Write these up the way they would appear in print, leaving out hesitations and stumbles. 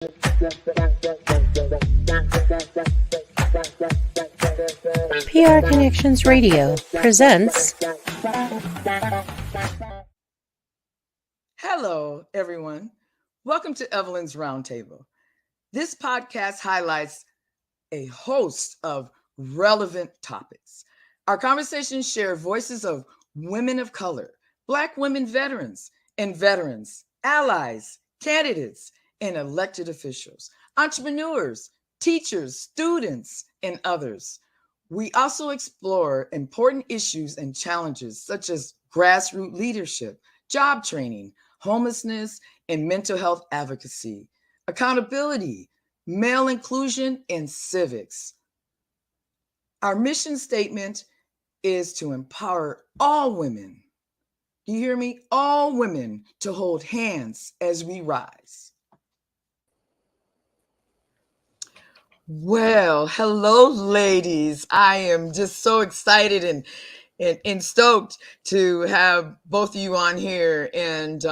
PR Connections Radio presents. Hello, everyone. Welcome to Evelyn's Roundtable. This podcast highlights a host of relevant topics. Our conversations share voices of women of color, Black women veterans and veterans, allies, candidates, and elected officials, entrepreneurs, teachers, students, and others. We also explore important issues and challenges such as grassroots leadership, job training, homelessness, and mental health advocacy, accountability, male inclusion, and civics. Our mission statement is to empower all women. Do you hear me? All women to hold hands as we rise. Well, hello, ladies. I am just so excited and stoked to have both of you on here. And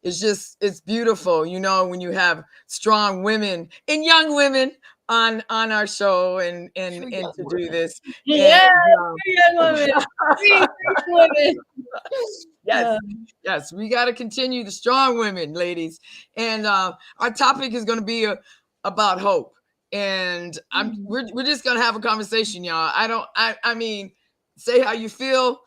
it's beautiful, you know, when you have strong women and young women on our show and to do this. Yeah, And, young women. Three women. Yes, we got to continue the strong women, ladies. And our topic is going to be about hope. And we're just gonna have a conversation, y'all. I mean, say how you feel.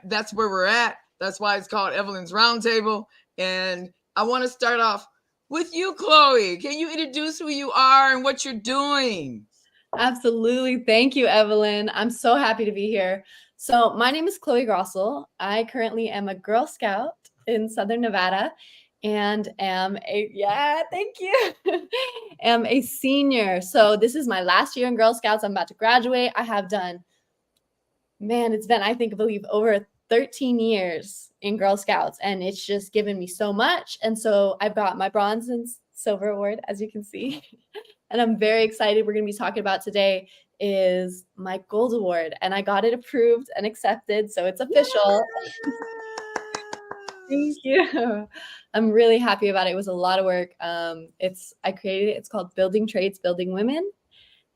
That's where we're at. That's why it's called Evelyn's Roundtable. And I want to start off with you, Chloe. Can you introduce who you are and what you're doing? Absolutely. Thank you, Evelyn. I'm so happy to be here. So my name is Chloe Grousel. I currently am a Girl Scout in Southern Nevada and am am a senior. So this is my last year in Girl Scouts. I'm about to graduate. I have done, I believe over 13 years in Girl Scouts, and it's just given me so much. And so I've got my bronze and silver award, as you can see. And I'm very excited. We're going to be talking about today is my gold award, and I got it approved and accepted. So it's official. Thank you. I'm really happy about it. It was a lot of work. I created it. It's called Building Trades, Building Women.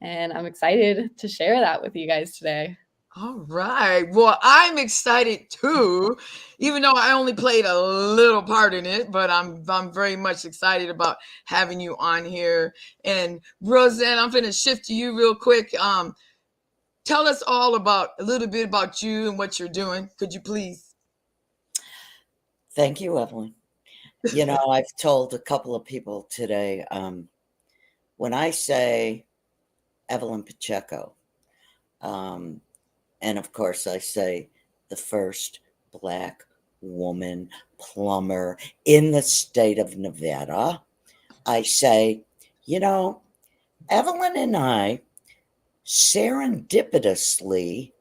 And I'm excited to share that with you guys today. All right. Well, I'm excited too, even though I only played a little part in it, but I'm very much excited about having you on here. And Roseanne, I'm going to shift to you real quick. Tell us all a little bit about you and what you're doing. Could you please? Thank you, Evelyn. You know, I've told a couple of people today, when I say Evelyn Pacheco, and of course I say the first Black woman plumber in the state of Nevada, I say, you know, Evelyn and I serendipitously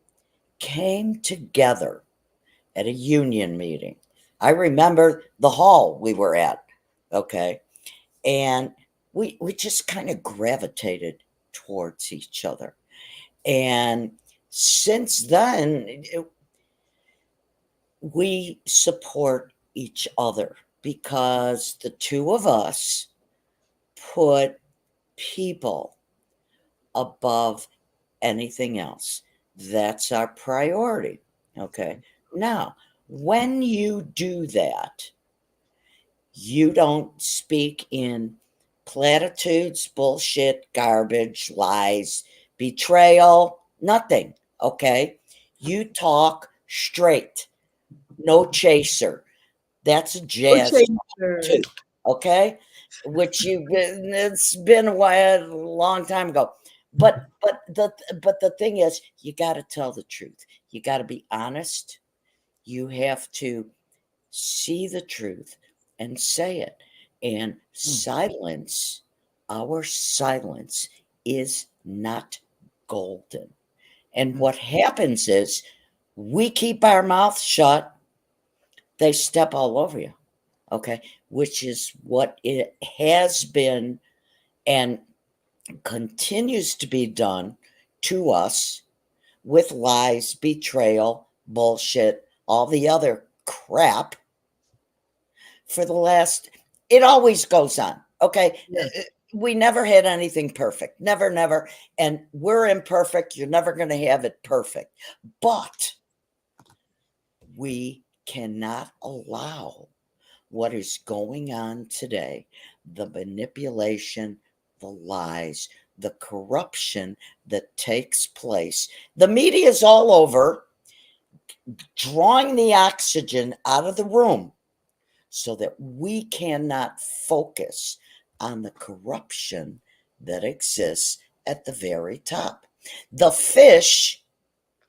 came together at a union meeting. I remember the hall we were at, okay? And we just kind of gravitated towards each other. And since then, we support each other because the two of us put people above anything else. That's our priority, okay? Now, when you do that, you don't speak in platitudes, bullshit, garbage, lies, betrayal, nothing, okay? You talk straight, no chaser. That's a jazz too, okay? It's been a long time ago. But the thing is, you got to tell the truth. You got to be honest. You have to see the truth and say it. And silence, our silence is not golden. And what happens is we keep our mouth shut. They step all over you. Okay. Which is what it has been and continues to be done to us with lies, betrayal, bullshit, all the other crap for the last, it always goes on. Okay. Yes. We never had anything perfect. Never, never. And we're imperfect. You're never going to have it perfect. But we cannot allow what is going on today, the manipulation, the lies, the corruption that takes place. The media is all over, drawing the oxygen out of the room so that we cannot focus on the corruption that exists at the very top. The fish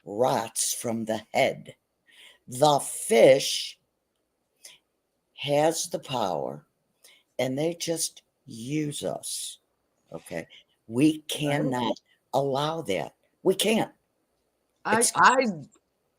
rots from the head. The fish has the power and they just use us. Okay. We cannot allow that. We can't.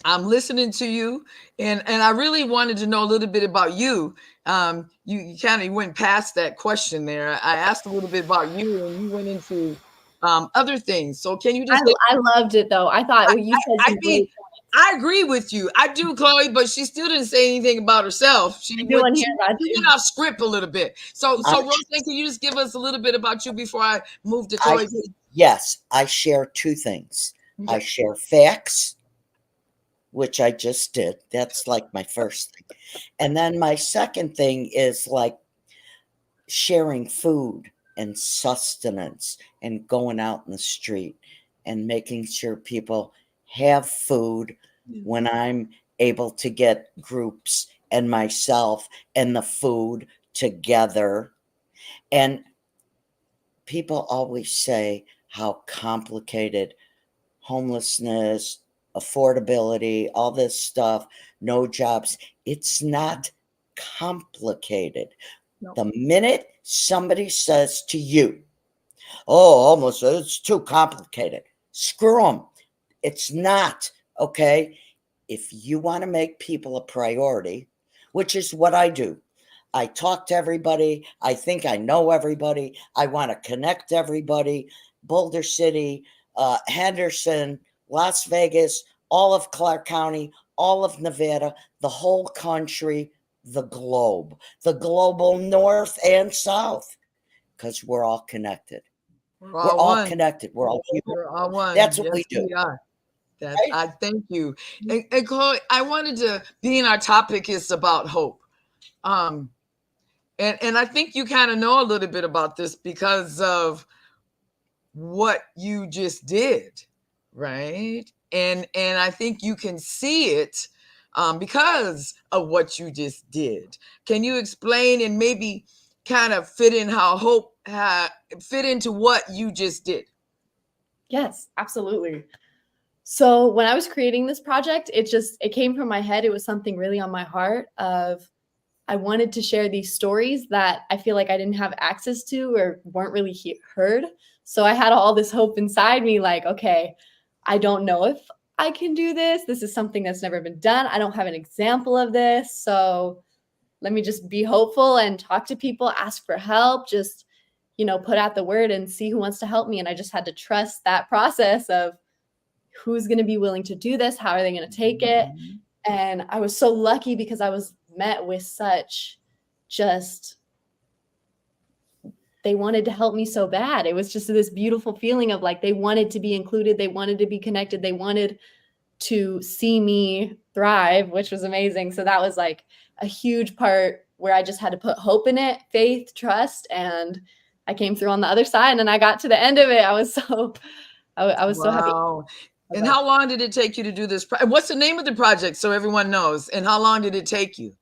I'm listening to you, and I really wanted to know a little bit about you. You kind of went past that question there. I asked a little bit about you, and you went into other things. So can you just? I loved it though. I thought you said some great. I agree with you. I do, Chloe, but she still didn't say anything about herself. She went off script a little bit. So Roseanne, can you just give us a little bit about you before I move to Chloe? Yes, I share two things. Okay. I share facts, which I just did. That's like my first thing. And then my second thing is like sharing food and sustenance and going out in the street and making sure people have food when I'm able to get groups and myself and the food together. And people always say how complicated homelessness, affordability, all this stuff, no jobs. It's not complicated. No. The minute somebody says to you, oh, almost, it's too complicated. Screw them. It's not, okay? If you want to make people a priority, which is what I do, I talk to everybody. I think I know everybody. I want to connect everybody. Boulder City, Henderson, Las Vegas, all of Clark County, all of Nevada, the whole country, the globe, the global north and south, because we're all connected. We're all connected. We're all human. We're all one. That's what we do. We are. Right? I thank you. And Chloe, I wanted to, being our topic is about hope. And I think you kind of know a little bit about this because of what you just did, right? And I think you can see it because of what you just did. Can you explain and maybe kind of fit in how hope fit into what you just did? Yes, absolutely. So when I was creating this project, it came from my head. It was something really on my heart of I wanted to share these stories that I feel like I didn't have access to or weren't really heard. So I had all this hope inside me, like, okay, I don't know if I can do this. This is something that's never been done. I don't have an example of this. So let me just be hopeful and talk to people, ask for help, just, put out the word and see who wants to help me. And I just had to trust that process of who's going to be willing to do this? How are they going to take it? And I was so lucky because I was met with such they wanted to help me so bad. It was just this beautiful feeling of like, they wanted to be included. They wanted to be connected. They wanted to see me thrive, which was amazing. So that was like a huge part where I just had to put hope in it, faith, trust. And I came through on the other side and I got to the end of it. I was so happy. And how long did it take you to do this? What's the name of the project so everyone knows? And how long did it take you?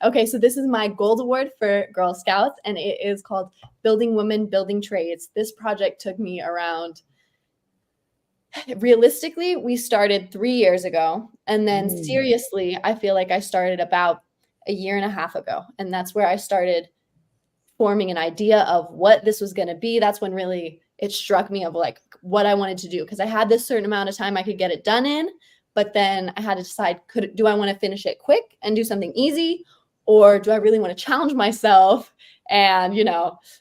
Okay, so this is my Gold Award for Girl Scouts, and it is called Building Women, Building Trades. This project took me around, realistically, we started 3 years ago. And then seriously, I feel like I started about a year and a half ago. And that's where I started forming an idea of what this was going to be. That's when really it struck me of like what I wanted to do, because I had this certain amount of time I could get it done in, but then I had to decide, do I want to finish it quick and do something easy, or do I really want to challenge myself and,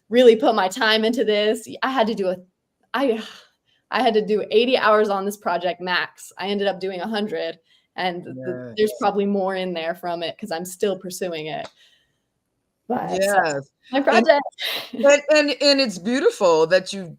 really put my time into this? I had to do 80 hours on this project max. I ended up doing 100, and there's probably more in there from it because I'm still pursuing it. But so Yes. my And project. and it's beautiful that you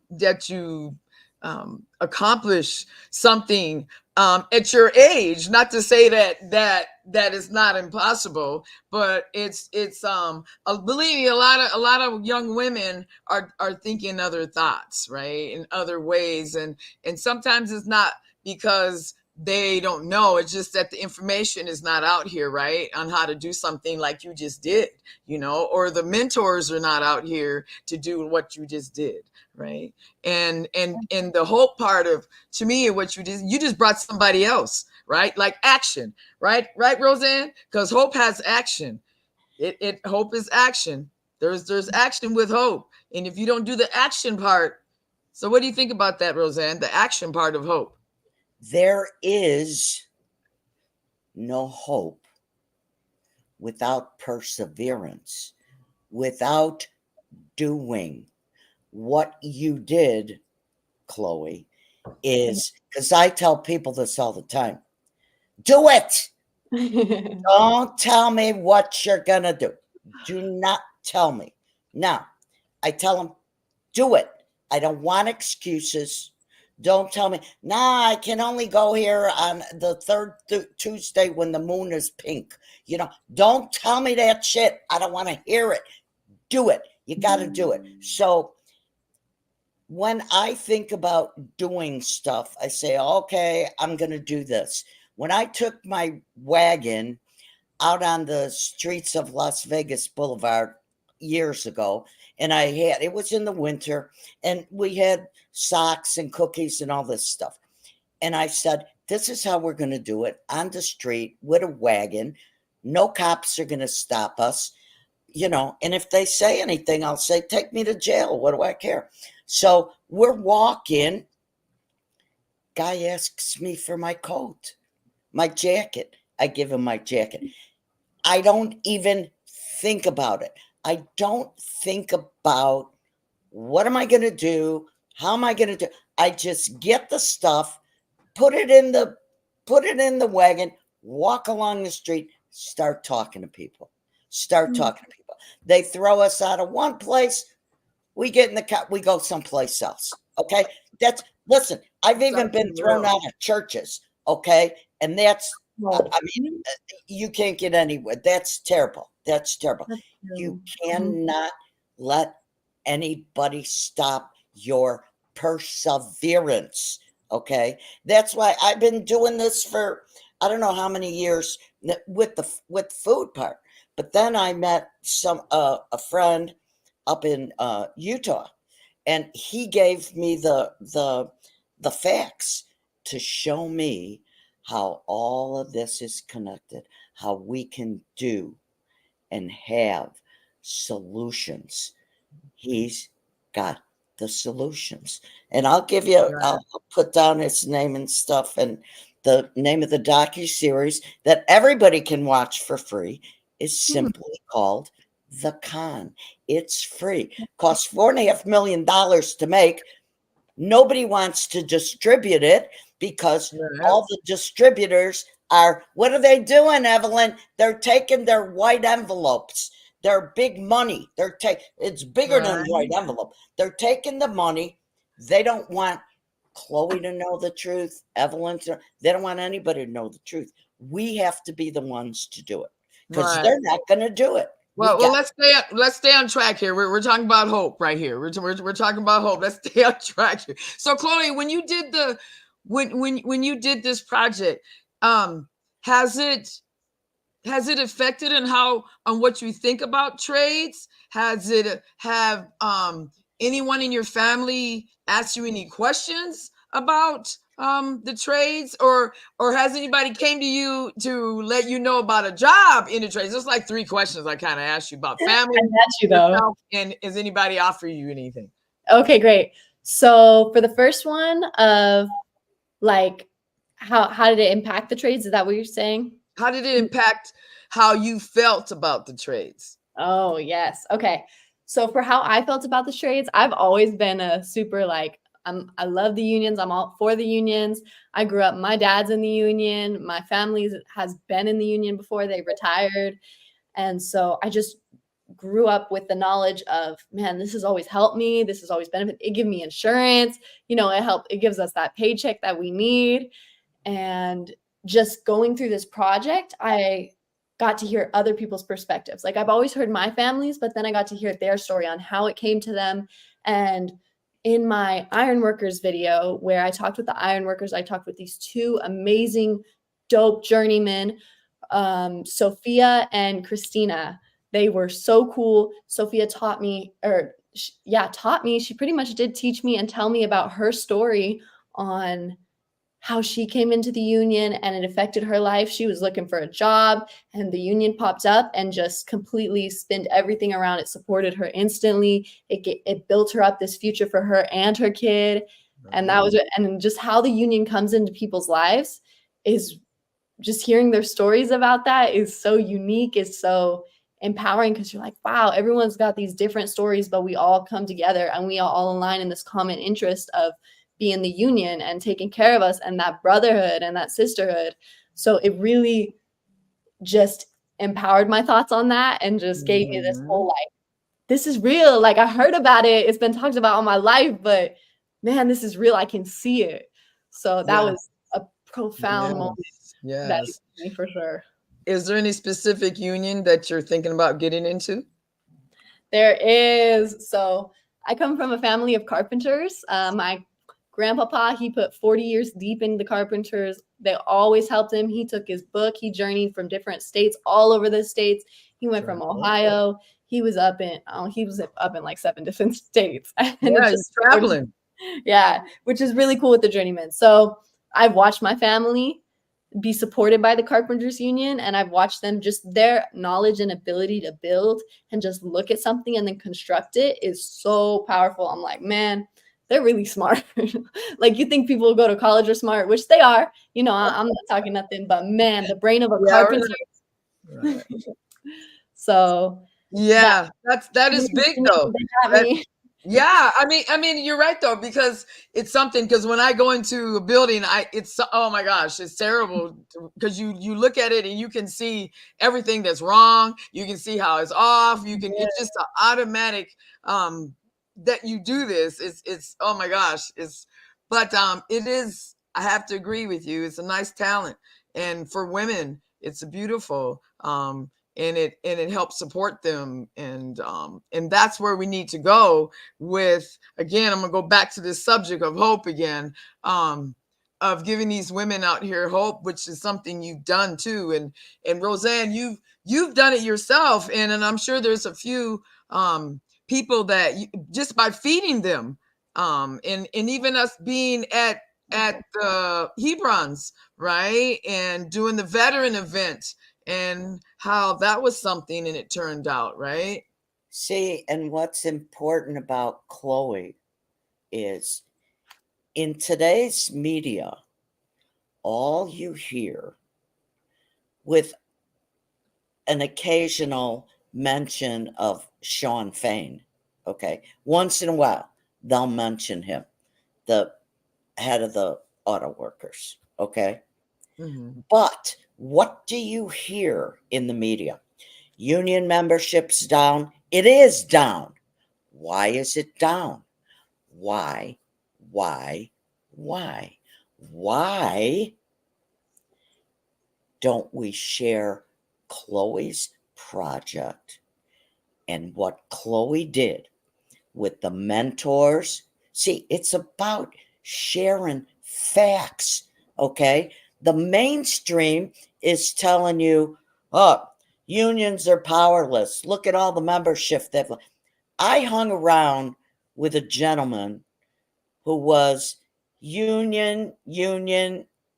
accomplish something at your age. Not to say that is not impossible, but believe me, a lot of young women are thinking other thoughts, right, in other ways, and sometimes it's not because they don't know. It's just that the information is not out here, right, on how to do something like you just did, or the mentors are not out here to do what you just did, right? And the hope part of, to me, what you just brought somebody else, right? Like action, right, Roseanne? Because hope has action. It hope is action. There's action with hope, and if you don't do the action part, so what do you think about that, Roseanne? The action part of hope. There is no hope without perseverance, without doing what you did, Chloe, is because I tell people this all the time: do it. Don't tell me what you're going to do. Do not tell me. Now, I tell them, do it. I don't want excuses. Don't tell me, nah, I can only go here on the third Tuesday when the moon is pink. Don't tell me that shit. I don't want to hear it. Do it. You got to do it. So when I think about doing stuff, I say, okay, I'm going to do this. When I took my wagon out on the streets of Las Vegas Boulevard years ago, and it was in the winter, and we had socks and cookies and all this stuff. And I said, this is how we're going to do it, on the street with a wagon. No cops are going to stop us, and if they say anything, I'll say, take me to jail. What do I care? So we're walking. Guy asks me for my coat, my jacket. I give him my jacket. I don't even think about it. I don't think about what am I going to do? How am I going to do? I just get the stuff, put it in the wagon, walk along the street, start talking to people. They throw us out of one place, we get in the car, we go someplace else. Okay? Listen, I've even been thrown out of churches, okay? And that's you can't get anywhere. That's terrible. You cannot let anybody stop your perseverance. Okay. That's why I've been doing this for I don't know how many years with the food part. But then I met a friend up in Utah, and he gave me the facts to show me how all of this is connected, how we can do and have solutions. He's got the solutions. And I'll put down his name and stuff, and the name of the docuseries that everybody can watch for free is simply called The Con. It's free. Costs $4.5 million to make. Nobody wants to distribute it because all the distributors what are they doing, Evelyn? They're taking their white envelopes. They're big money. It's bigger than a white envelope. They're taking the money. They don't want Chloe to know the truth, Evelyn. They don't want anybody to know the truth. We have to be the ones to do it because they're not going to do it. Well, let's stay on track here. We're talking about hope right here. We're talking about hope. Let's stay on track here. So, Chloe, when you did when you did this project, has it affected on what you think about trades? Have anyone in your family asked you any questions about the trades, or has anybody came to you to let you know about a job in the trades? There's like 3 questions I kind of asked you about family. I got you though. And is anybody offer you anything? Okay, great. So for the first one of like how did it impact the trades? Is that what you're saying? How did it impact how you felt about the trades? Oh, yes. Okay. So for how I felt about the trades, I've always been a super I love the unions. I'm all for the unions. I grew up, my dad's in the union. My family has been in the union before they retired. And so I just grew up with the knowledge of, man, this has always helped me. This has always benefited. It gives me insurance. It gives us that paycheck that we need. And just going through this project, I got to hear other people's perspectives. Like I've always heard my family's, but then I got to hear their story on how it came to them. And in my ironworkers video, where I talked with the ironworkers, I talked with these two amazing, dope journeymen, Sophia and Christina. They were so cool. Sophia taught me. She pretty much did teach me and tell me about her story on how she came into the union and it affected her life. She was looking for a job and the union popped up and just completely spinned everything around. It supported her instantly. It built her up this future for her and her kid. And that was it. And just how the union comes into people's lives is just hearing their stories about that is so unique, is so empowering, because you're like, wow, everyone's got these different stories, but we all come together and we all align in this common interest of being the union and taking care of us and that brotherhood and that sisterhood. So it really just empowered my thoughts on that and just gave me this whole like, this is real. Like I heard about it. It's been talked about all my life, but man, this is real. I can see it. So that was a profound moment. That is me for sure. Is there any specific union that you're thinking about getting into? There is. So I come from a family of carpenters. My grandpapa, he put 40 years deep in the carpenters. They always helped him. He took his book. He journeyed from different states, all over the states. He went from Ohio. He was up in like 7 different states. And he's traveling. Yeah, which is really cool with the journeyman. So I've watched my family be supported by the Carpenters Union, and I've watched them, just their knowledge and ability to build and just look at something and then construct it is so powerful. I'm like, man, they're really smart. Like you think people who go to college are smart, which they are. I'm not talking nothing, but man, the brain of a carpenter. Right. So that is big though. Yeah, I mean, you're right though, because it's something. Because when I go into a building, it's oh my gosh, it's terrible. Because you look at it and you can see everything that's wrong. You can see how it's off. It's just an automatic that you do this. It's oh my gosh, it is. I have to agree with you. It's a nice talent, and for women, it's a beautiful. And it helps support them, and that's where we need to go with. Again, I'm gonna go back to this subject of hope again, of giving these women out here hope, which is something you've done too. And Roseanne, you've done it yourself, and I'm sure there's a few people that just by feeding them, and even us being at the Hebrons, right, and doing the veteran event. And how that was something, and it turned out, right? See, and what's important about Chloe is in today's media, all you hear, with an occasional mention of Sean Fain, okay? Once in a while, they'll mention him, the head of the auto workers, okay? Mm-hmm. But what do you hear in the media? Union membership's down. It is down. Why is it down? Why don't we share Chloe's project and what Chloe did with the mentors? See, it's about sharing facts, okay? The mainstream is telling you, oh, unions are powerless. Look at all the membership. I hung around with a gentleman who was union,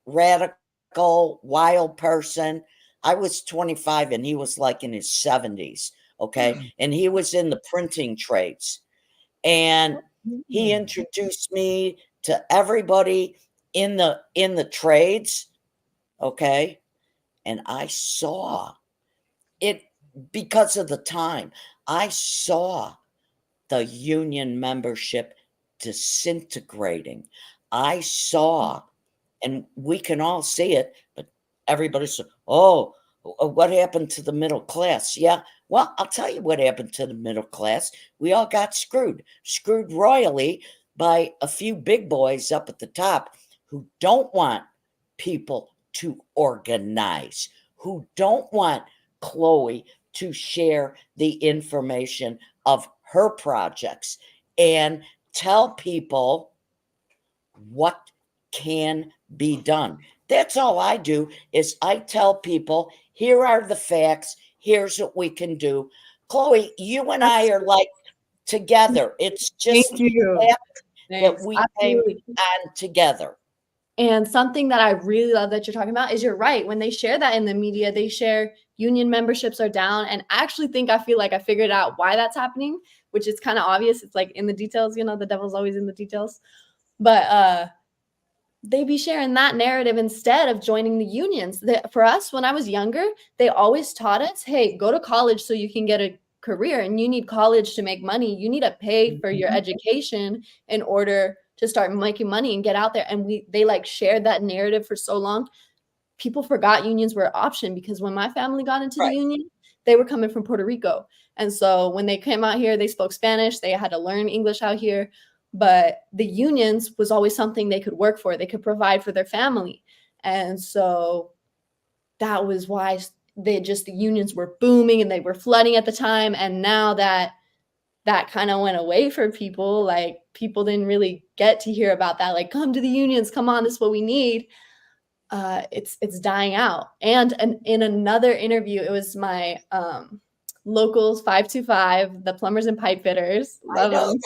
radical, wild person. I was 25 and he was like in his 70s, okay? And he was in the printing trades. And he introduced me to everybody in the trades. Okay. And I saw it because of the time. I saw the union membership disintegrating. I saw, and we can all see it, but everybody said, oh, What happened to the middle class? Yeah, well, I'll tell you what happened to the middle class. We all got screwed royally by a few big boys up at the top who don't want people to organize, who don't want Chloe to share the information of her projects and tell people what can be done. That's all I do is I tell people, here are the facts, here's what we can do. Chloe, you and I are like together. It's just Thank you. that Thanks. we came Absolutely. on together. And something that I really love that you're talking about is you're right. When they share that in the media, they share union memberships are down. And I actually think I feel like I figured out why that's happening, which is kind of obvious. It's like in the details, you know, the devil's always in the details. But they be sharing that narrative instead of joining the unions. For us, when I was younger, they always taught us, hey, go to college so you can get a career, and you need college to make money. You need to pay for your education in order to start making money and get out there. And they like shared that narrative for so long. People forgot unions were an option, because when my family got into the union, they were coming from Puerto Rico. And so when they came out here, they spoke Spanish. They had to learn English out here. But the unions was always something they could work for. They could provide for their family. And so that was why the unions were booming and they were flooding at the time. And now that kind of went away for people, like people didn't really get to hear about that. Like, come to the unions, come on, this is what we need. It's dying out. And in another interview, it was my locals 525, the plumbers and pipe fitters. Love them.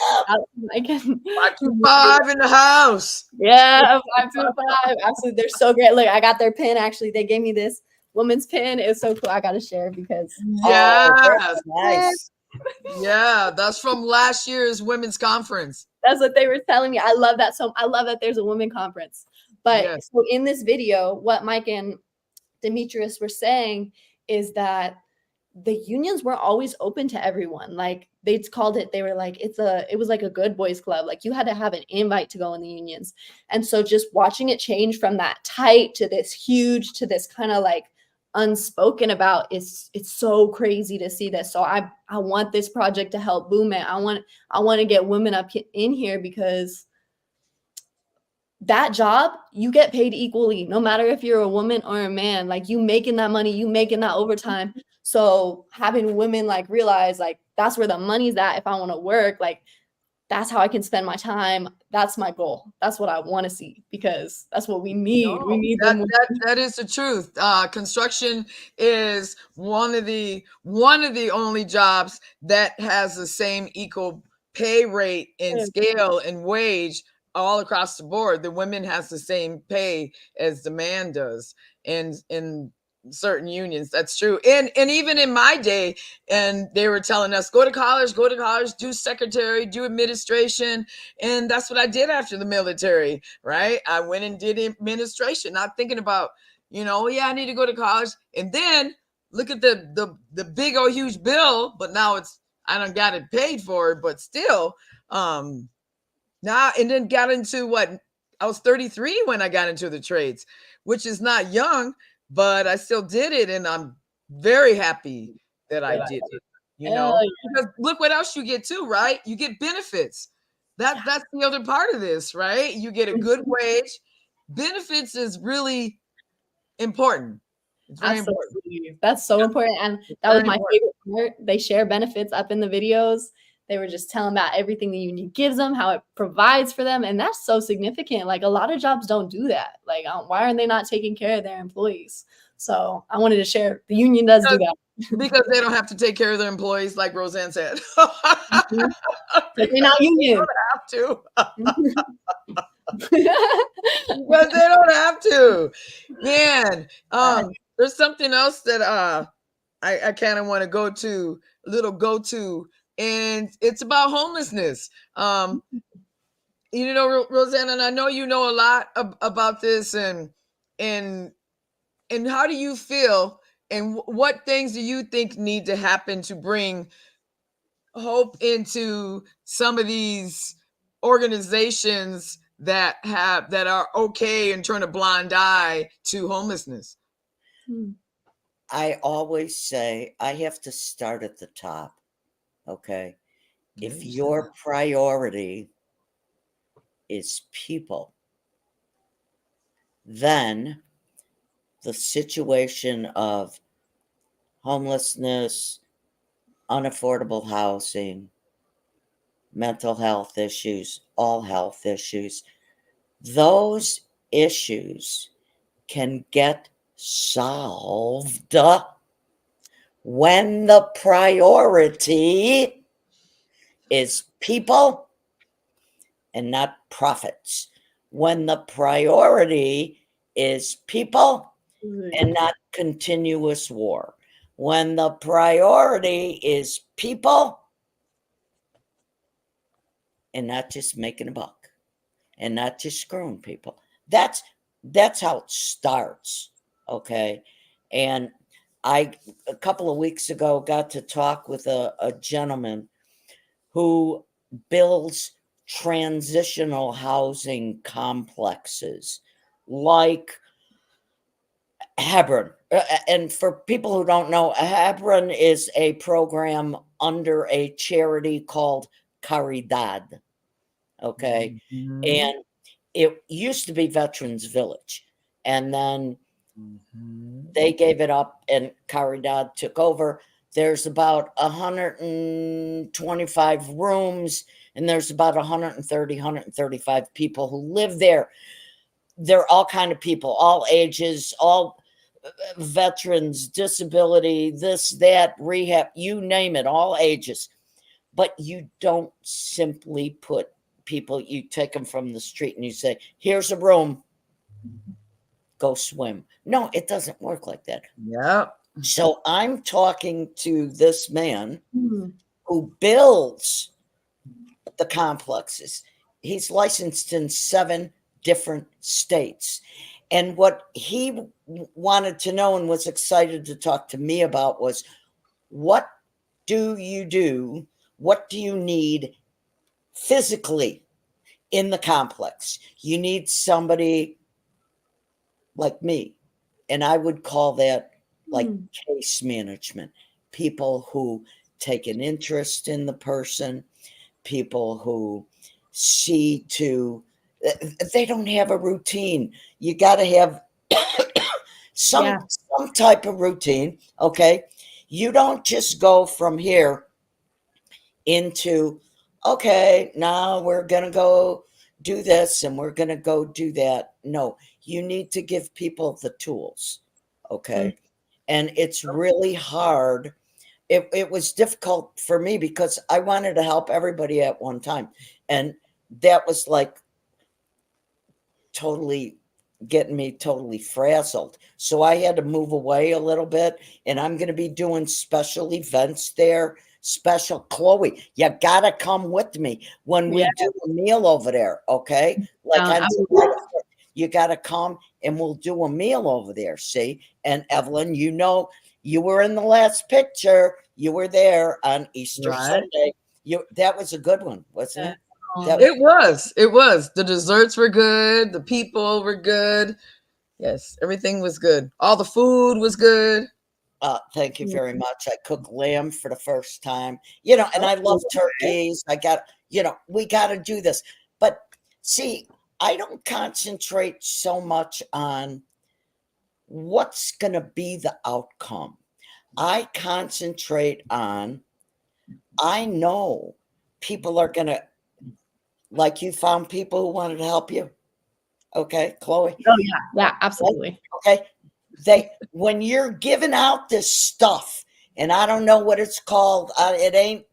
I can 525 in the house. Yeah, 525. Absolutely. They're so great. Look, I got their pin. Actually, they gave me this woman's pin. It was so cool. I got to share because yes, nice. Yeah, that's from last year's women's conference. That's what they were telling me. I love that. So I love that there's a women conference. But so in this video, what Mike and Demetrius were saying is that the unions weren't always open to everyone. Like they called it, they were like, it was like a good boys club. Like you had to have an invite to go in the unions. And so just watching it change from that tight to this huge to this kind of like unspoken about, it's so crazy to see this. So I want this project to help boom it. I want to get women up in here, because that job, you get paid equally, no matter if you're a woman or a man. Like you making that money, you making that overtime. So having women like realize like that's where the money's at. If I want to work, like that's how I can spend my time. That's my goal. That's what I want to see, because that's what we need. We need that is the truth. Construction is one of the only jobs that has the same equal pay rate and scale and wage all across the board. The women has the same pay as the man does, and in certain unions, that's true. And even in my day, and they were telling us, go to college, do secretary, do administration. And that's what I did after the military, right? I went and did administration, not thinking about, I need to go to college. And then look at the big old huge bill, but now I don't got it paid for it, but still, now, and then got into I was 33 when I got into the trades, which is not young, but I still did it. And I'm very happy that I did it, because look what else you get too, right? You get benefits. That's the other part of this, right? You get a good wage. Benefits is really important. It's very important. That's so important. And that was my favorite part. They share benefits up in the videos. They were just telling about everything the union gives them, how it provides for them. And that's so significant. Like a lot of jobs don't do that. Like, why are they not taking care of their employees? So I wanted to share, the union does do that. Because they don't have to take care of their employees, like Roseanne said. They're not union. They don't have to. But they don't have to. Man, there's something else that I kind of want to go to, and it's about homelessness. Roseanne, and I know you know a lot about this, and how do you feel, and what things do you think need to happen to bring hope into some of these organizations that are okay and turn a blind eye to homelessness? I always say I have to start at the top. Okay. If your priority is people, then the situation of homelessness, unaffordable housing, mental health issues, all health issues, those issues can get solved when the priority is people and not profits. When the priority is people and not continuous war. When the priority is people and not just making a buck and not just screwing people. That's how it starts. Okay. And I a couple of weeks ago got to talk with a gentleman who builds transitional housing complexes like Hebron. And for people who don't know, Hebron is a program under a charity called Caridad. Okay. Mhm. And it used to be Veterans Village. And then they gave it up and Caridad took over. There's about 125 rooms and there's about 130, 135 people who live there. They're all kind of people, all ages, all veterans, disability, this, that, rehab, you name it, all ages. But you don't simply put people, you take them from the street and you say, here's a room, go swim. No, it doesn't work like that. Yep. So I'm talking to this man Mhm. who builds the complexes. He's licensed in 7 different states. And what he wanted to know and was excited to talk to me about was, what do you do? What do you need physically in the complex? You need somebody like me. And I would call that like case management. People who take an interest in the person, people who see to, they don't have a routine. You got to have some type of routine. Okay. You don't just go from here into, okay, now we're going to go do this and we're going to go do that. No, you need to give people the tools. Okay. And it's really hard. It was difficult for me because I wanted to help everybody at one time. And that was like totally getting me totally frazzled. So I had to move away a little bit. And I'm going to be doing special events there. Special Chloe, you gotta come with me when we do a meal over there, okay? Like you gotta come and we'll do a meal over there. See, and Evelyn, you know, you were in the last picture. You were there on Easter Sunday. That was a good one, wasn't it? It was. It was. The desserts were good. The people were good. Yes, everything was good. All the food was good. Thank you very much. I cooked lamb for the first time, you know, and I love turkeys. I got, you know, we got to do this. But see, I don't concentrate so much on what's going to be the outcome. I concentrate on, I know people are going to, like you found people who wanted to help you. Okay, Chloe? Oh, yeah. Yeah, absolutely. Okay. When you're giving out this stuff, and I don't know what it's called, it ain't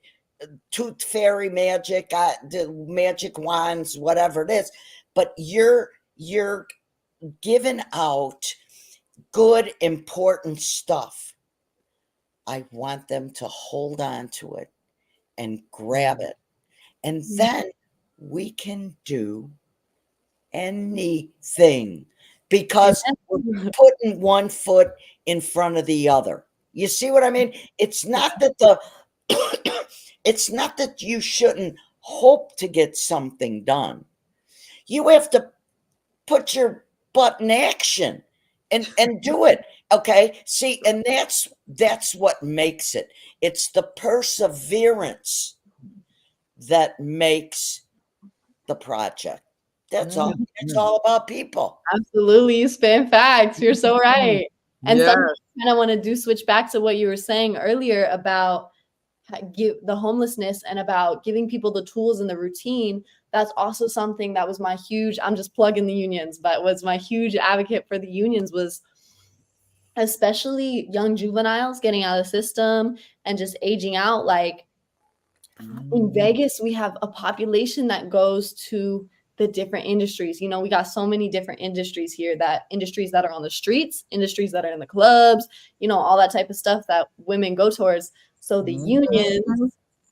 tooth fairy magic, the magic wands, whatever it is, but you're giving out good, important stuff. I want them to hold on to it and grab it, and then we can do anything because we're putting one foot in front of the other. You see what I mean? It's not that it's not that you shouldn't hope to get something done. You have to put your butt in action and do it. Okay. See, and that's what makes it. It's the perseverance that makes the project. That's all. It's Mhm. all about people. Absolutely. You spam facts. You're so right. And Yes. something I kind of want to do switch back to what you were saying earlier about give the homelessness and about giving people the tools and the routine. That's also something that was my huge, I'm just plugging the unions, but was my huge advocate for the unions was especially young juveniles getting out of the system and just aging out. Like in Vegas, we have a population that goes to the different industries. You know, we got so many different industries here, that industries that are on the streets, industries that are in the clubs, you know, all that type of stuff that women go towards. So the unions,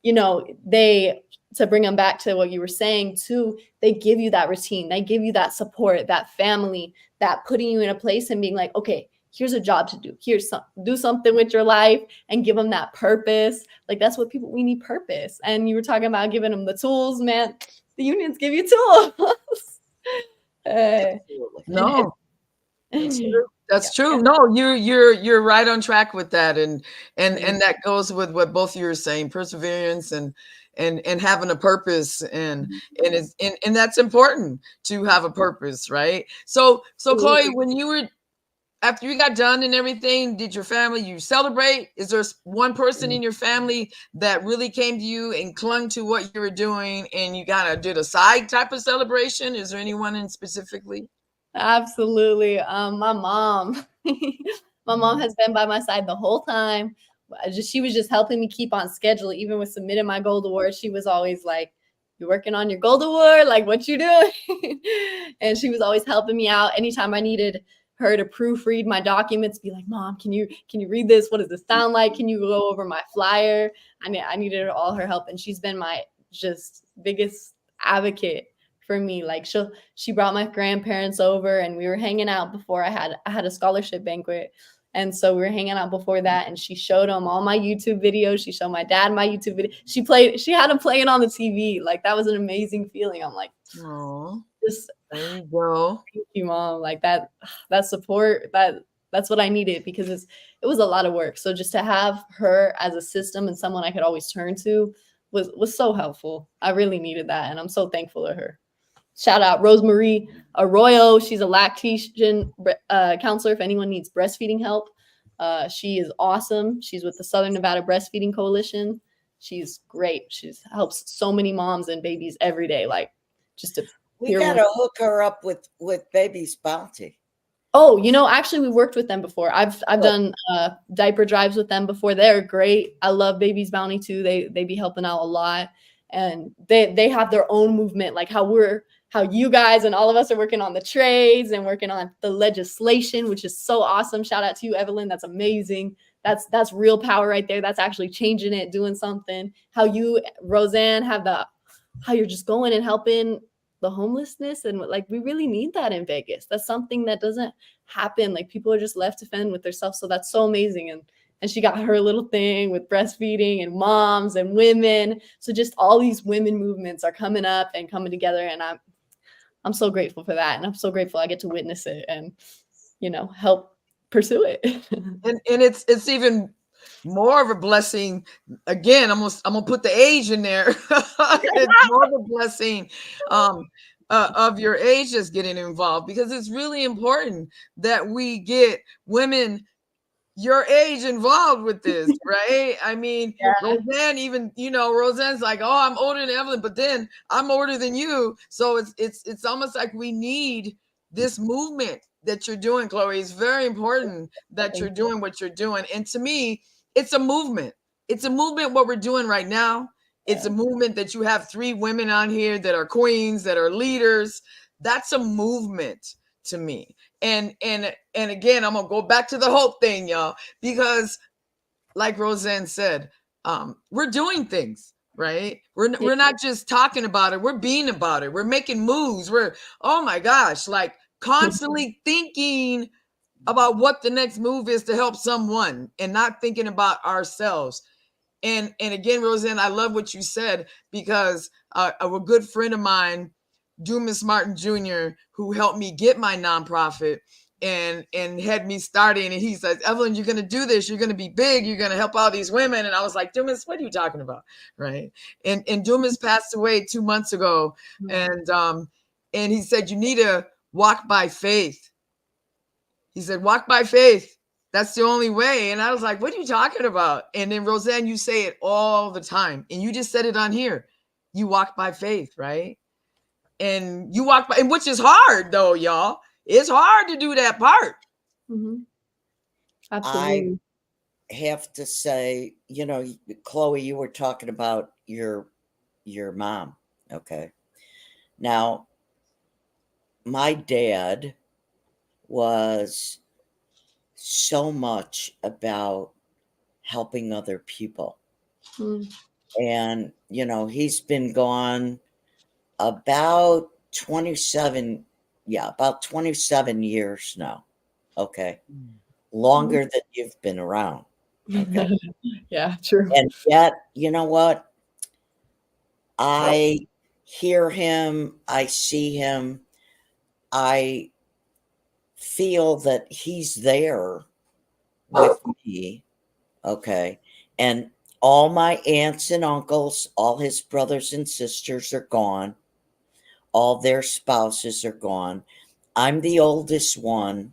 you know, they, to bring them back to what you were saying too, they give you that routine, they give you that support, that family, that putting you in a place and being like, okay, here's a job to do. Here's some, do something with your life and give them that purpose. Like that's what people, we need purpose. And you were talking about giving them the tools, man. The unions give you tools. Absolutely. No, that's true. That's Yeah. true. No, you're right on track with that, and that goes with what both of you are saying: perseverance and having a purpose, and that's important to have a purpose, right? So Chloe, when you were after you got done and everything, did your family, you celebrate? Is there one person in your family that really came to you and clung to what you were doing, and you kind of did a side type of celebration? Is there anyone in specifically? Absolutely. My mom, my mom has been by my side the whole time. She was just helping me keep on schedule. Even with submitting my gold award, she was always like, "You're working on your gold award, like what you doing?" And she was always helping me out. Anytime I needed her to proofread my documents, be like, "Mom, can you read this? What does this sound like? Can you go over my flyer?" I needed all her help, and she's been my just biggest advocate for me. Like she brought my grandparents over and we were hanging out before I had a scholarship banquet. And so we were hanging out before that and she showed them all my YouTube videos. She showed my dad my YouTube video. She had him playing on the TV. Like that was an amazing feeling. I'm like, Oh, just there you go. thank you, Mom. Like that support, that's what I needed because it was a lot of work. So just to have her as a system and someone I could always turn to was so helpful. I really needed that. And I'm so thankful to her. Shout out Rosemarie Arroyo. She's a lactation counselor if anyone needs breastfeeding help. She is awesome. She's with the Southern Nevada Breastfeeding Coalition. She's great. She helps so many moms and babies every day. Like just to We gotta hook her up with Baby's Bounty. Oh, you know, actually we worked with them before. I've done diaper drives with them before. They're great. I love Baby's Bounty too. They be helping out a lot. And they have their own movement, like how you guys and all of us are working on the trades and working on the legislation, which is so awesome. Shout out to you, Evelyn. That's amazing. That's real power right there. That's actually changing it, doing something. How you, Roseanne, how you're just going and helping the homelessness. And like, we really need that in Vegas. That's something that doesn't happen. Like people are just left to fend with themselves. So that's so amazing. And she got her little thing with breastfeeding and moms and women. So just all these women movements are coming up and coming together. And I'm so grateful for that. And I'm so grateful I get to witness it and, you know, help pursue it. And it's even more of a blessing. Again, I'm gonna put the age in there. It's more of a blessing of your age just getting involved, because it's really important that we get women your age involved with this, right? I mean, Yeah. Roseanne, even, you know, Roseanne's like, oh, I'm older than Evelyn, but then I'm older than you. So it's almost like we need this movement that you're doing, Chloe. It's very important that you're doing what you're doing. And to me, it's a movement. It's a movement what we're doing right now. It's a movement that you have 3 women on here that are queens, that are leaders. That's a movement to me. And again, I'm gonna go back to the hope thing, y'all, because like Roseanne said, we're doing things, right? We're not just talking about it, we're being about it, we're making moves, we're, oh my gosh, like constantly thinking about what the next move is to help someone and not thinking about ourselves. And again, Roseanne, I love what you said, because a good friend of mine, Dumas Martin Jr., who helped me get my nonprofit, and had me starting. And he says, Evelyn, you're going to do this. You're going to be big. You're going to help all these women. And I was like, Dumas, what are you talking about? Right. And Dumas passed away 2 months ago. And he said, you need to walk by faith. He said, walk by faith. That's the only way. And I was like, what are you talking about? And then Roseanne, you say it all the time. And you just said it on here. You walk by faith, right? And you walk by, and which is hard though, y'all. It's hard to do that part. Mm-hmm. Absolutely. I have to say, Chloe, you were talking about your mom. Okay. Now, my dad was so much about helping other people. And, he's been gone about 27 years now. Okay. Longer than you've been around. Okay. Yeah, true. And yet, you know what? I hear him, I see him, I feel that he's there with me. Okay. And all my aunts and uncles, all his brothers and sisters are gone. All their spouses are gone. I'm the oldest one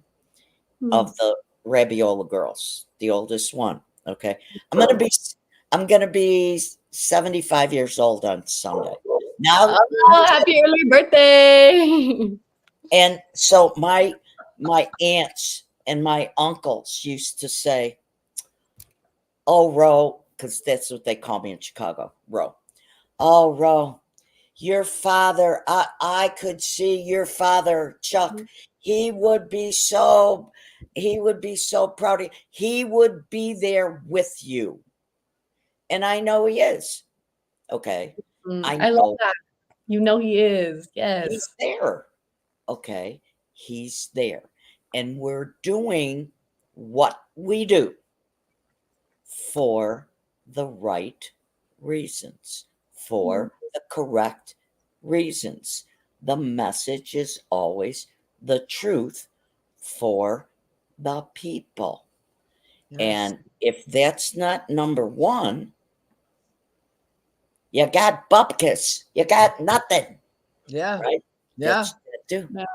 of the Rabiola girls, the oldest one. Okay. I'm gonna be 75 years old on Sunday. Now, happy early birthday. And so my aunts and my uncles used to say, oh, Ro, because that's what they call me in Chicago, Ro. Oh, Ro, your father, I could see your father, Chuck. He would be so proud of you. He would be there with you. And I know he is. Okay. I love that. He is. Yes. He's there. Okay. He's there. And we're doing what we do for the right reasons, for the correct reasons. The message is always the truth for the people. Yes. And if that's not number one, you got bupkis. You got nothing. Yeah. Right? Yeah. Yeah.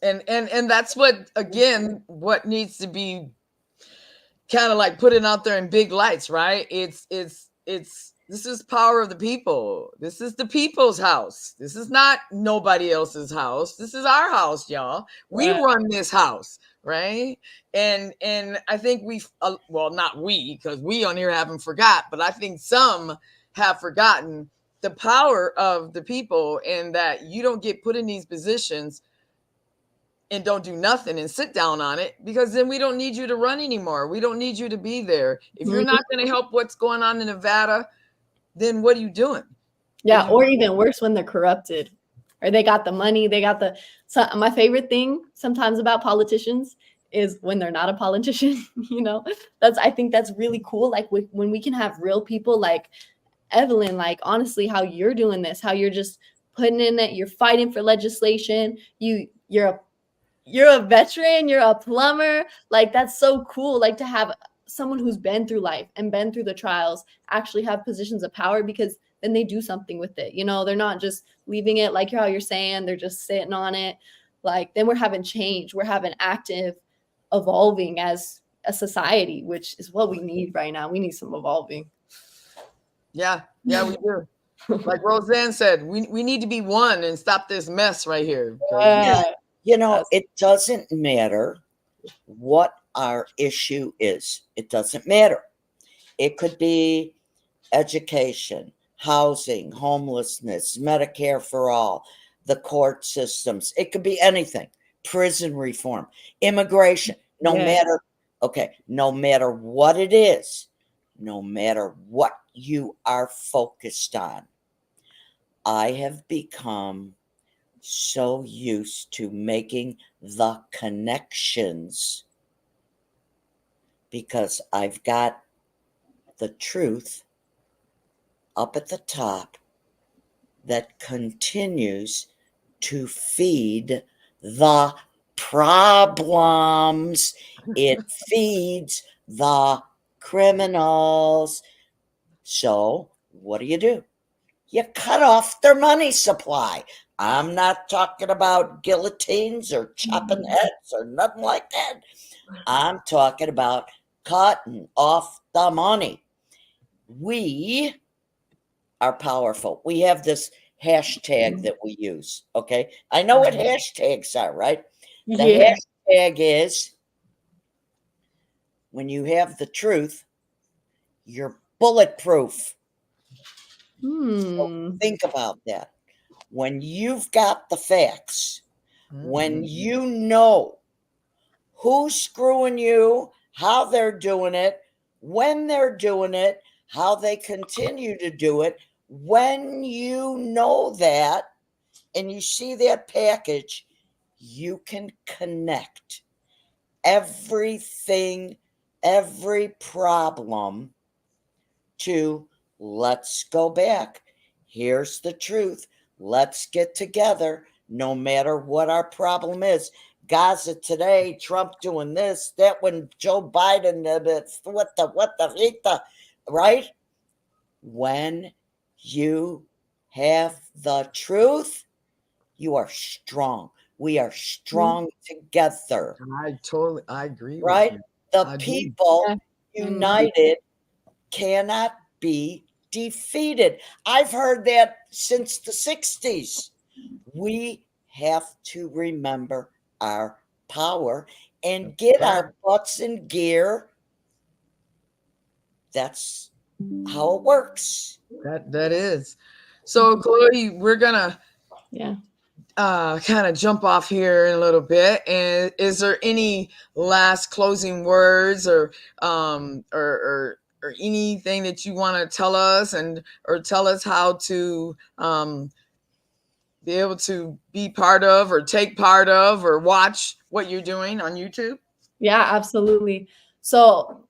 And that's what needs to be kind of like putting out there in big lights, right? It's this is power of the people. This is the people's house. This is not nobody else's house. This is our house, y'all. We run this house, right? And I think not we, because we on here haven't forgot, but I think some have forgotten the power of the people, and that you don't get put in these positions and don't do nothing and sit down on it, because then we don't need you to run anymore. We don't need you to be there. If you're not going to help what's going on in Nevada, then what are you doing? Yeah, or even worse, when they're corrupted, or they got the money, my favorite thing sometimes about politicians is when they're not a politician. I think that's really cool. Like when we can have real people like Evelyn, like honestly, how you're doing this, how you're just putting in it, you're fighting for legislation, you're a veteran, you're a plumber. Like that's so cool. Like to have someone who's been through life and been through the trials actually have positions of power, because then they do something with it. They're not just leaving it like how you're saying, they're just sitting on it. Like then we're having change, we're having active evolving as a society, which is what we need right now. We need some evolving. Yeah, we do. Like Roseanne said, we need to be one and stop this mess right here. It doesn't matter what our issue is. It doesn't matter. It could be education, housing, homelessness, Medicare for all, the court systems. It could be anything. Prison reform, immigration, no matter what it is, no matter what you are focused on. I have become so used to making the connections because I've got the truth up at the top that continues to feed the problems. It feeds the criminals. So what do? You cut off their money supply. I'm not talking about guillotines or chopping heads or nothing like that. I'm talking about cutting off the money. We are powerful. We have this hashtag that we use. Okay. I know what hashtags are, right? The Yeah. hashtag is when you have the truth, you're bulletproof. So think about that. When you've got the facts, when you know who's screwing you, how they're doing it, when they're doing it, how they continue to do it, when you know that and you see that package, you can connect everything, every problem to let's go back. Here's the truth. Let's get together no matter what our problem is. Gaza today, Trump doing this, that when Joe Biden, what the, right? When you have the truth, you are strong. We are strong together. I agree right? with you. The people united cannot be defeated. I've heard that since the 60s. We have to remember our power and get our butts in gear. That's how it works. That is. So Chloe, we're gonna kind of jump off here in a little bit. And is there any last closing words or anything that you want to tell us or tell us how to be able to be part of or take part of or watch what you're doing on YouTube? Yeah, absolutely. So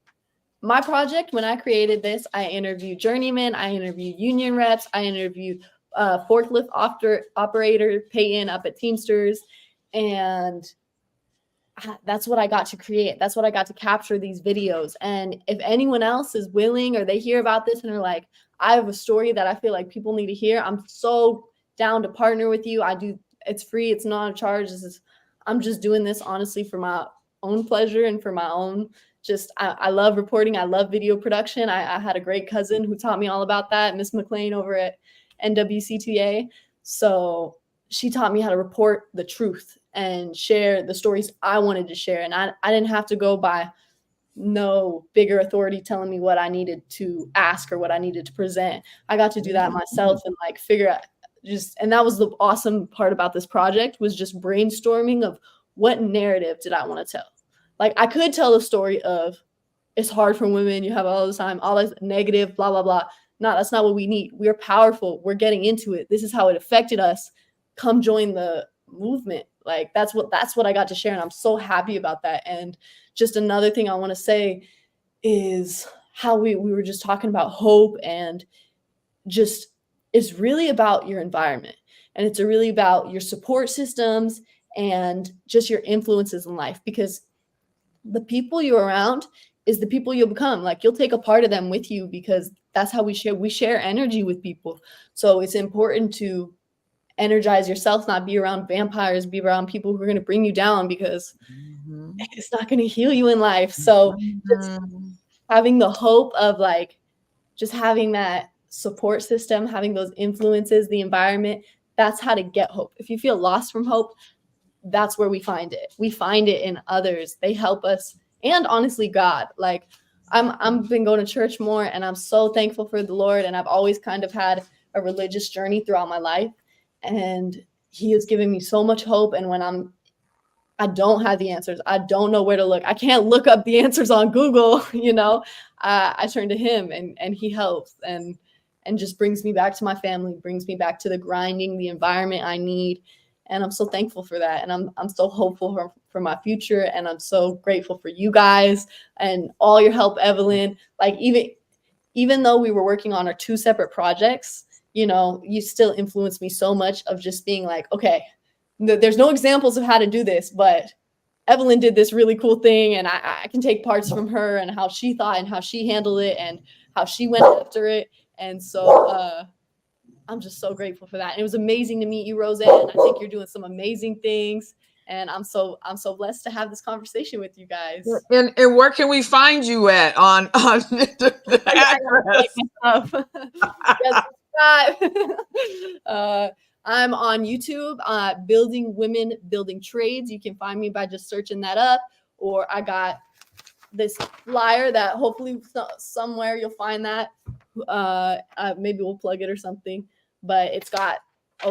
my project, when I created this, I interviewed journeymen, I interviewed union reps, I interviewed forklift operator Peyton up at Teamsters, and that's what I got to create. That's what I got to capture these videos. And if anyone else is willing or they hear about this and are like, I have a story that I feel like people need to hear, I'm so down to partner with you. It's free. It's not a charge. I'm just doing this honestly for my own pleasure and for my own, I love reporting. I love video production. I had a great cousin who taught me all about that, Miss McLean over at NWCTA. So she taught me how to report the truth and share the stories I wanted to share. And I didn't have to go by no bigger authority telling me what I needed to ask or what I needed to present. I got to do that myself and figure out and that was the awesome part about this project, was just brainstorming of what narrative did I want to tell. I could tell the story of it's hard for women, you have all the time, all this negative, blah, blah, blah. No, that's not what we need. We're powerful. We're getting into it. This is how it affected us. Come join the movement. That's what I got to share. And I'm so happy about that. And just another thing I want to say is how we were just talking about hope, and just it's really about your environment, and it's really about your support systems and just your influences in life, because the people you're around is the people you'll become. You'll take a part of them with you, because that's how we share energy with people. So it's important to energize yourself, not be around vampires, be around people who are going to bring you down, because it's not going to heal you in life. So just having the hope of just having that support system, having those influences, the environment, that's how to get hope. If you feel lost from hope, that's where we find it. We find it in others. They help us. And honestly, God, I've been going to church more, and I'm so thankful for the Lord. And I've always kind of had a religious journey throughout my life, and he has given me so much hope. And when I don't have the answers, I don't know where to look, I can't look up the answers on Google, I turn to him, and he helps and just brings me back to my family, brings me back to the grinding, the environment I need. And I'm so thankful for that. And I'm so hopeful for my future. And I'm so grateful for you guys and all your help, Evelyn. Even though we were working on our 2 separate projects, you still influenced me so much of just being okay, there's no examples of how to do this, but Evelyn did this really cool thing, and I can take parts from her and how she thought and how she handled it and how she went after it. And so I'm just so grateful for that. And it was amazing to meet you, Roseanne. I think you're doing some amazing things, and I'm so blessed to have this conversation with you guys. And where can we find you at on the address? Yes, I'm on YouTube, Building Women, Building Trades. You can find me by just searching that up. Or I got this flyer that hopefully somewhere you'll find that. Maybe we'll plug it or something. But it's got,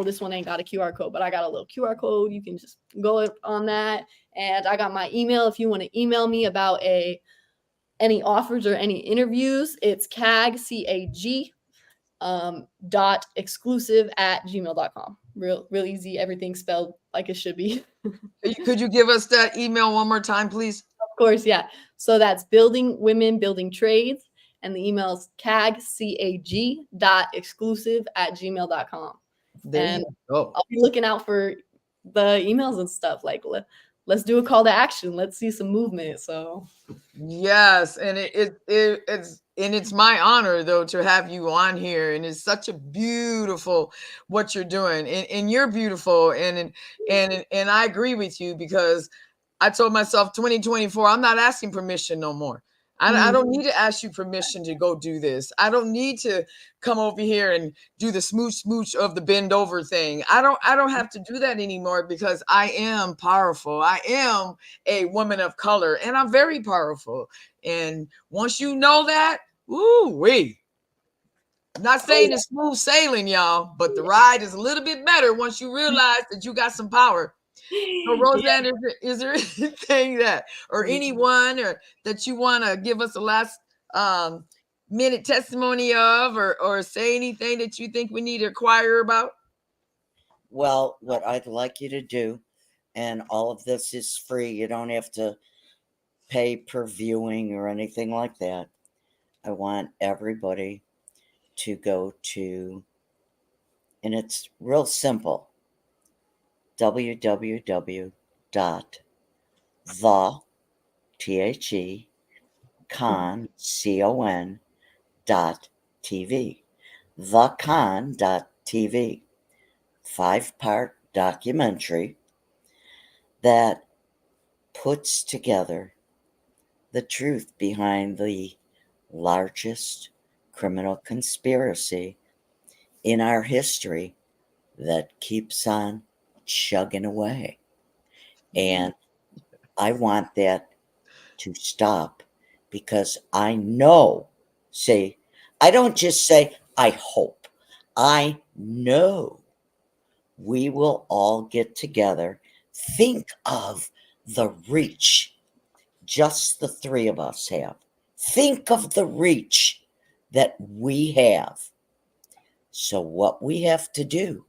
this one ain't got a QR code, but I got a little QR code. You can just go on that. And I got my email if you want to email me about any offers or any interviews. It's CAG .exclusive@gmail.com. Real easy. Everything spelled like it should be. Could you give us that email one more time, please? Of course, yeah. So that's Building Women, Building Trades, and the email is CAG.exclusive@gmail.com. And I'll be looking out for the emails and stuff. Like, let's do a call to action. Let's see some movement. So yes, and it's my honor though to have you on here, and it's such a beautiful what you're doing, and you're beautiful, and I agree with you, because I told myself 2024, I'm not asking permission no more. I don't need to ask you permission to go do this. I don't need to come over here and do the smooch of the bend over thing. I don't have to do that anymore, because I am powerful. I am a woman of color, and I'm very powerful. And once you know that, I'm not saying it's smooth sailing, y'all, but the ride is a little bit better once you realize that you got some power. So Roseanne, is there anything or anyone that you want to give us a last minute testimony of, or say anything that you think we need to inquire about? Well, what I'd like you to do, and all of this is free, you don't have to pay per viewing or anything like that. I want everybody to go to, and it's real simple, www.thecon.tv, thecon.tv, 5-part documentary that puts together the truth behind the largest criminal conspiracy in our history that keeps on chugging away. And I want that to stop, because I know, I don't just say, I hope, I know we will all get together. Think of the reach just the three of us have. Think of the reach that we have. So what we have to do,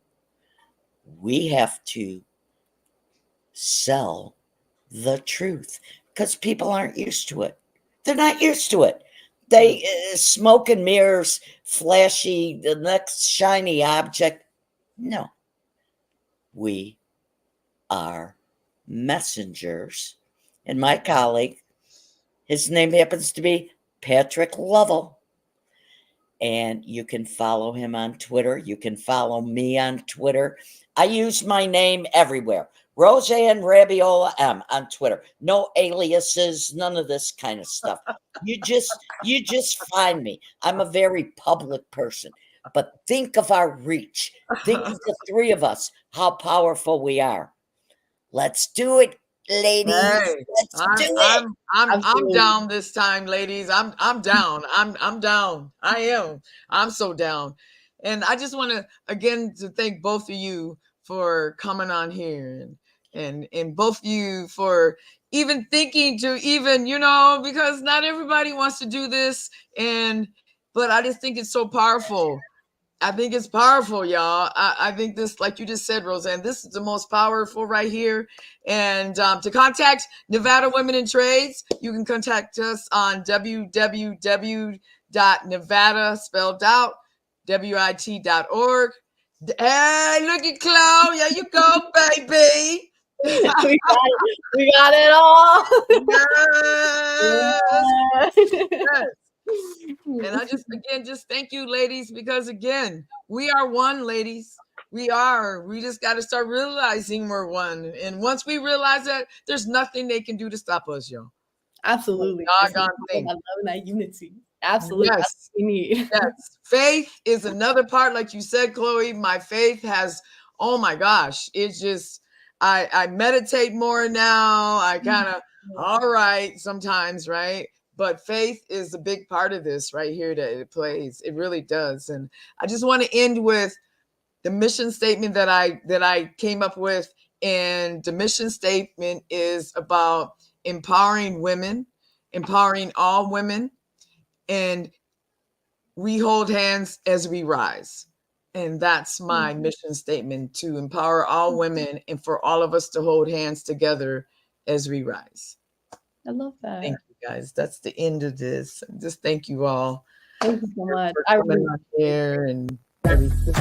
we have to sell the truth, because people aren't used to it. They're not used to it. They smoke and mirrors, flashy, the next shiny object. No. We are messengers. And my colleague, his name happens to be Patrick Lovell. And you can follow him on Twitter. You can follow me on Twitter. I use my name everywhere. Roseanne Rabiola M on Twitter. No aliases, none of this kind of stuff. You just find me. I'm a very public person. But think of our reach. Think of the three of us, how powerful we are. Let's do it, ladies. Hey, Let's do it. I'm down this time, ladies. I'm down. I'm down. I am. I'm so down. And I just want to again to thank both of you for coming on here, and both of you for even thinking to even, because not everybody wants to do this, but I just think it's so powerful. I think it's powerful, y'all. I think this, like you just said, Roseanne, this is the most powerful right here. And to contact Nevada Women in Trades, you can contact us on www.nevada, spelled out, WIT.org. Hey, look at Chloe. There you go, baby. we got it all. Yes. Yes. And I just thank you, ladies, because again, we are one, ladies. We just got to start realizing we're one. And once we realize that, there's nothing they can do to stop us, yo. Absolutely. Doggone thing. I love that unity. Absolutely. Yes. That's what we need. Yes. Faith is another part. Like you said, Chloe, my faith has, oh my gosh, it's just, I meditate more now. I kind of, all right, sometimes, right? But faith is a big part of this right here that it plays. It really does. And I just want to end with the mission statement that I came up with. And the mission statement is about empowering women, empowering all women, and we hold hands as we rise. And that's my mission statement, to empower all women and for all of us to hold hands together as we rise. I love that. Thank you, guys. That's the end of this. Just thank you all. Thank you so much. For coming on here and everything.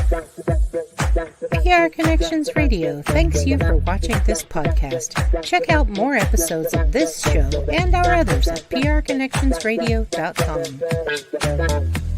PR Connections Radio thanks you for watching this podcast. Check out more episodes of this show and our others at prconnectionsradio.com.